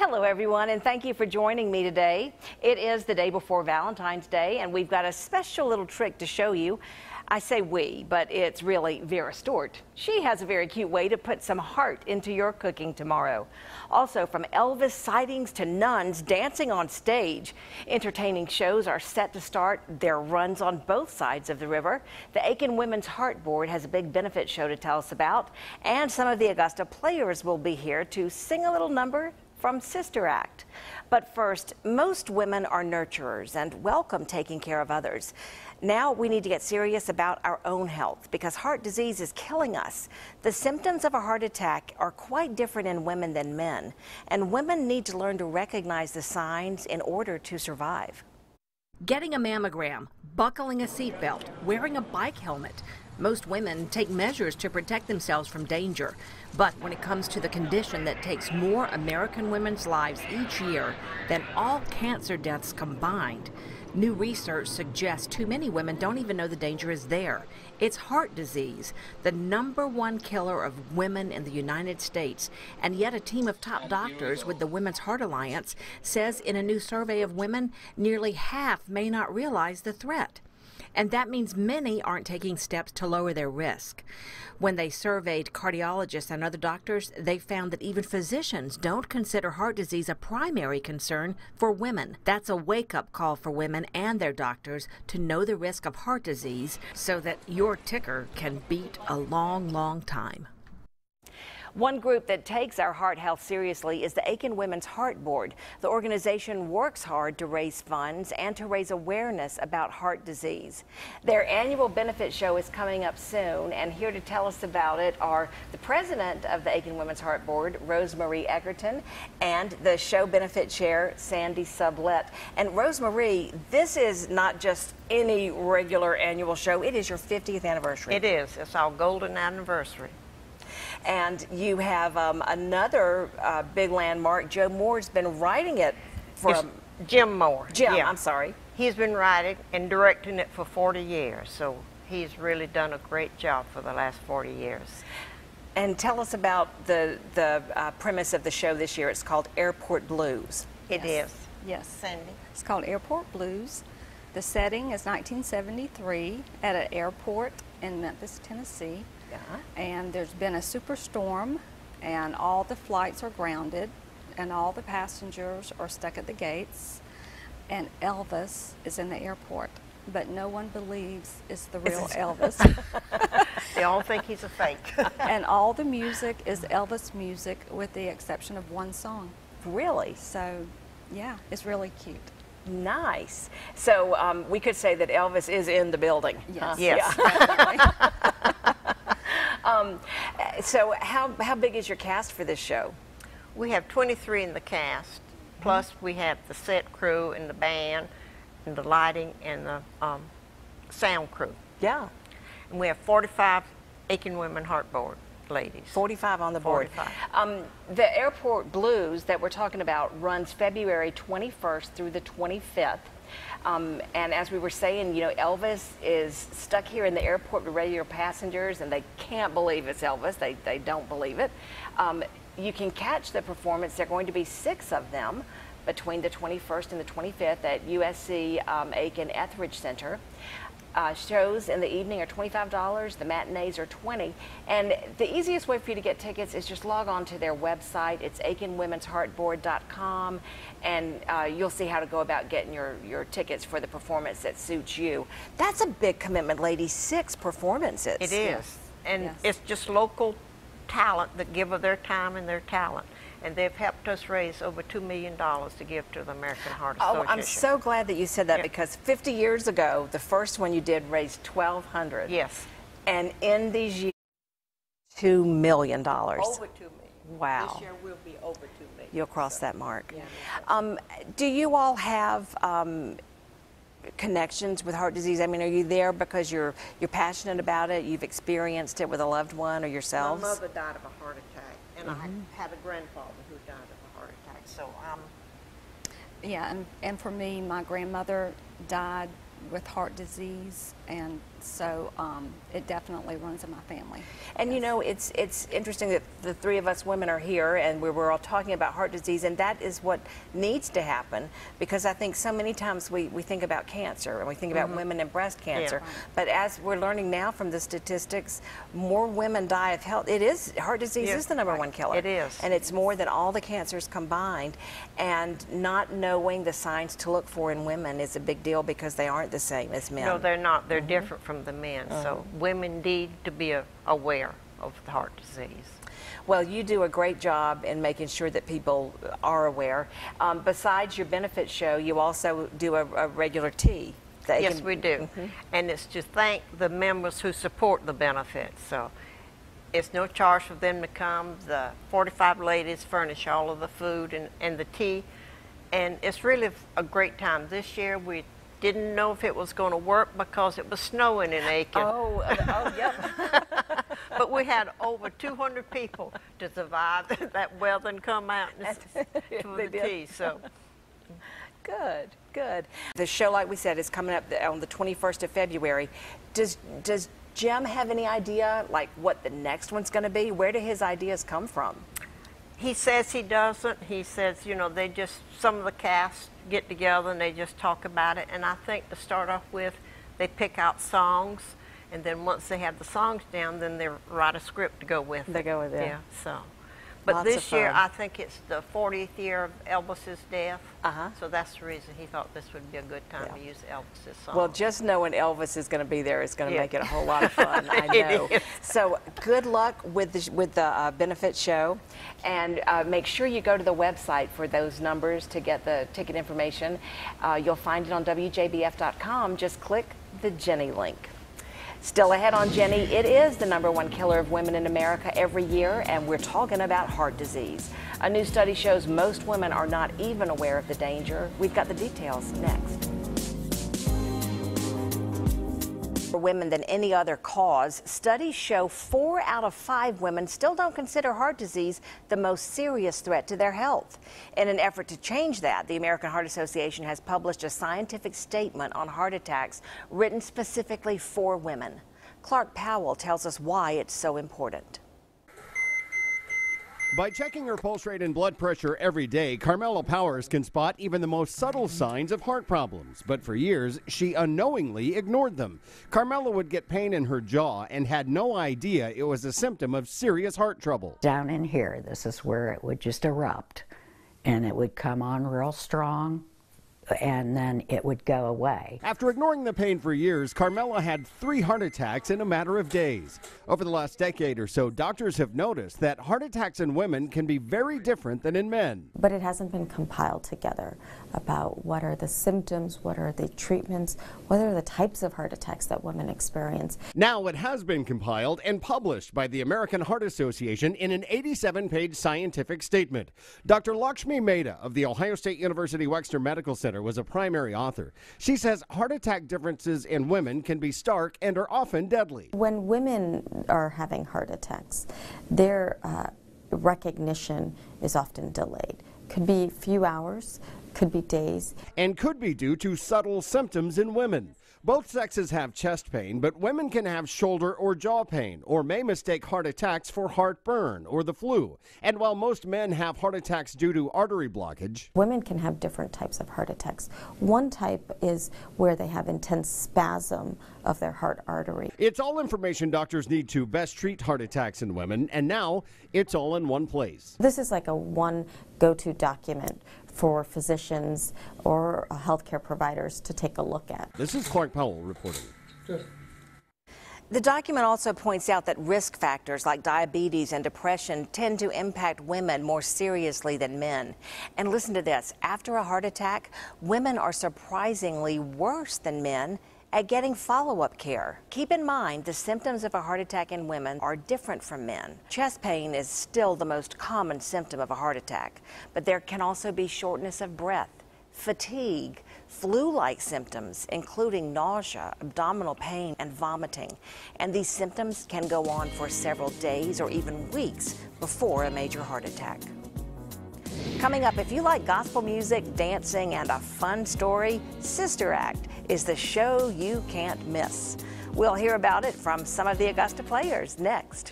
Hello everyone, and thank you for joining me today. It is the day before Valentine's Day, and we've got a special little trick to show you. I say we, but it's really Vera Stewart. She has a very cute way to put some heart into your cooking tomorrow. Also, from Elvis sightings to nuns dancing on stage, entertaining shows are set to start their runs on both sides of the river. The Aiken Women's Heart Board has a big benefit show to tell us about, and some of the Augusta players will be here to sing a little number from Sister Act. But first, most women are nurturers and welcome taking care of others. Now we need to get serious about our own health because heart disease is killing us. The symptoms of a heart attack are quite different in women than men, and women need to learn to recognize the signs in order to survive. Getting a mammogram, buckling a seatbelt, wearing a bike helmet. Most women take measures to protect themselves from danger. But when it comes to the condition that takes more American women's lives each year than all cancer deaths combined, new research suggests too many women don't even know the danger is there. It's heart disease, the #1 killer of women in the United States. And yet a team of top doctors with the Women's Heart Alliance says in a new survey of women, nearly half may not realize the threat. And that means many aren't taking steps to lower their risk. When they surveyed cardiologists and other doctors, they found that even physicians don't consider heart disease a primary concern for women. That's a wake-up call for women and their doctors to know the risk of heart disease so that your ticker can beat a long, long time. One group that takes our heart health seriously is the Aiken Women's Heart Board. The organization works hard to raise funds and to raise awareness about heart disease. Their annual benefit show is coming up soon, and here to tell us about it are the president of the Aiken Women's Heart Board, Rosemarie Eagerton, and the show benefit chair, Sandy Sublett. And Rosemarie, this is not just any regular annual show. It is your 50th anniversary. It is. It's our golden anniversary. And you have another big landmark. Joe Moore's been writing it for Jim Moore. Jim, yeah. I'm sorry. He's been writing and directing it for 40 years, so he's really done a great job for the last 40 years. And tell us about the premise of the show this year. It's called Airport Blues. It is. Yes. Sandy? It's called Airport Blues. The setting is 1973 at an airport in Memphis, Tennessee. Yeah. And there's been a superstorm, and all the flights are grounded, and all the passengers are stuck at the gates, and Elvis is in the airport, but no one believes it's the real Elvis. They all think he's a fake. And all the music is Elvis music with the exception of one song. Really? So, yeah, it's really cute. Nice. So we could say that Elvis is in the building. Yes. Yes. Yeah. So how big is your cast for this show? We have 23 in the cast, plus we have the set crew and the band and the lighting and the sound crew. Yeah. And we have 45 Aiken Women Heart Board ladies. 45 on the board. 45. The Airport Blues that we're talking about runs February 21st through the 25th. And as we were saying, you know, Elvis is stuck here in the airport with regular passengers, and they can't believe it's Elvis. They don't believe it. You can catch the performance. There are going to be 6 of them between the 21st and the 25th at USC Aiken Etheridge Center. Shows in the evening are $25, the matinees are $20, and the easiest way for you to get tickets is just log on to their website. It's aikenwomensheartboard.com, and you'll see how to go about getting your tickets for the performance that suits you. That's a big commitment, ladies, 6 performances. It is, and it's just local talent that give of their time and their talent. And they've helped us raise over $2 million to give to the American Heart Association. Oh, I'm so glad that you said that, because 50 years ago, the first one you did raised $1,200. Yes. And in these years, $2 million. Over $2 million. Wow. This year will be over $2 million. You'll cross that mark. Yeah. Do you all have connections with heart disease? I mean, are you there because you're passionate about it? You've experienced it with a loved one or yourselves? My mother died of a heart attack. And I had a grandfather who died of a heart attack, so Yeah, and for me, my grandmother died with heart disease, and So it definitely runs in my family. And you know, it's interesting that the three of us women are here and we're all talking about heart disease, and that is what needs to happen, because I think so many times we think about cancer and we think about women and breast cancer, but as we're learning now from the statistics, more women die of heart disease is the number one killer. It is. And it's more than all the cancers combined, and not knowing the signs to look for in women is a big deal because they aren't the same as men. No, they're not. They're different from the men. So women need to be aware of the heart disease. Well, you do a great job in making sure that people are aware. Besides your benefit show, you also do a regular tea. Yes, we do. And it's to thank the members who support the benefits. So it's no charge for them to come. The 45 ladies furnish all of the food and the tea. And it's really a great time. This year we didn't know if it was going to work because it was snowing in Aiken. Yep. But we had over 200 people to survive that weather and come out to the tea. So good, good. The show, like we said, is coming up on the 21st of February. Does Jim have any idea, like, what the next one's going to be? Where do his ideas come from? He says he doesn't. He says, you know, some of the cast get together and they just talk about it. And I think to start off with, they pick out songs, and then once they have the songs down, then they write a script to go with it. They go with it. Yeah, so. But Lots of this year, fun. I think it's the 40th year of Elvis's death. So that's the reason he thought this would be a good time to use Elvis's song. Well, just knowing Elvis is going to be there is going to make it a whole lot of fun. I know. It is. So good luck with the benefit show, and make sure you go to the website for those numbers to get the ticket information. You'll find it on WJBF.com. Just click the Jennie link. Still ahead on Jennie, it is the #1 killer of women in America every year, and we're talking about heart disease. A new study shows most women are not even aware of the danger. We've got the details next. For women than any other cause, studies show 4 out of 5 women still don't consider heart disease the most serious threat to their health. In an effort to change that, the American Heart Association has published a scientific statement on heart attacks written specifically for women. Clark Powell tells us why it's so important. By checking her pulse rate and blood pressure every day, Carmela Powers can spot even the most subtle signs of heart problems. But for years, she unknowingly ignored them. Carmela would get pain in her jaw and had no idea it was a symptom of serious heart trouble. Down in here, this is where it would just erupt, and it would come on real strong, and then it would go away. After ignoring the pain for years, Carmela had 3 heart attacks in a matter of days. Over the last decade or so, doctors have noticed that heart attacks in women can be very different than in men. But it hasn't been compiled together about what are the symptoms, what are the treatments, what are the types of heart attacks that women experience. Now it has been compiled and published by the American Heart Association in an 87-page scientific statement. Dr. Lakshmi Mehta of the Ohio State University Wexner Medical Center was a primary author. She says heart attack differences in women can be stark and are often deadly. When women are having heart attacks, their recognition is often delayed. Could be a few hours, could be days. And could be due to subtle symptoms in women. Both sexes have chest pain, but women can have shoulder or jaw pain, or may mistake heart attacks for heartburn or the flu. And while most men have heart attacks due to artery blockage, women can have different types of heart attacks. One type is where they have intense spasm of their heart artery. It's all information doctors need to best treat heart attacks in women, and now it's all in one place. This is like a one go-to document for physicians or healthcare providers to take a look at. This is Clark Powell reporting. The document also points out that risk factors like diabetes and depression tend to impact women more seriously than men. And listen to this, after a heart attack, women are surprisingly worse than men at getting follow-up care. Keep in mind, the symptoms of a heart attack in women are different from men. Chest pain is still the most common symptom of a heart attack, but there can also be shortness of breath, fatigue, flu-like symptoms, including nausea, abdominal pain, and vomiting. And these symptoms can go on for several days or even weeks before a major heart attack. Coming up, if you like gospel music, dancing, and a fun story, Sister Act is the show you can't miss. We'll hear about it from some of the Augusta players next.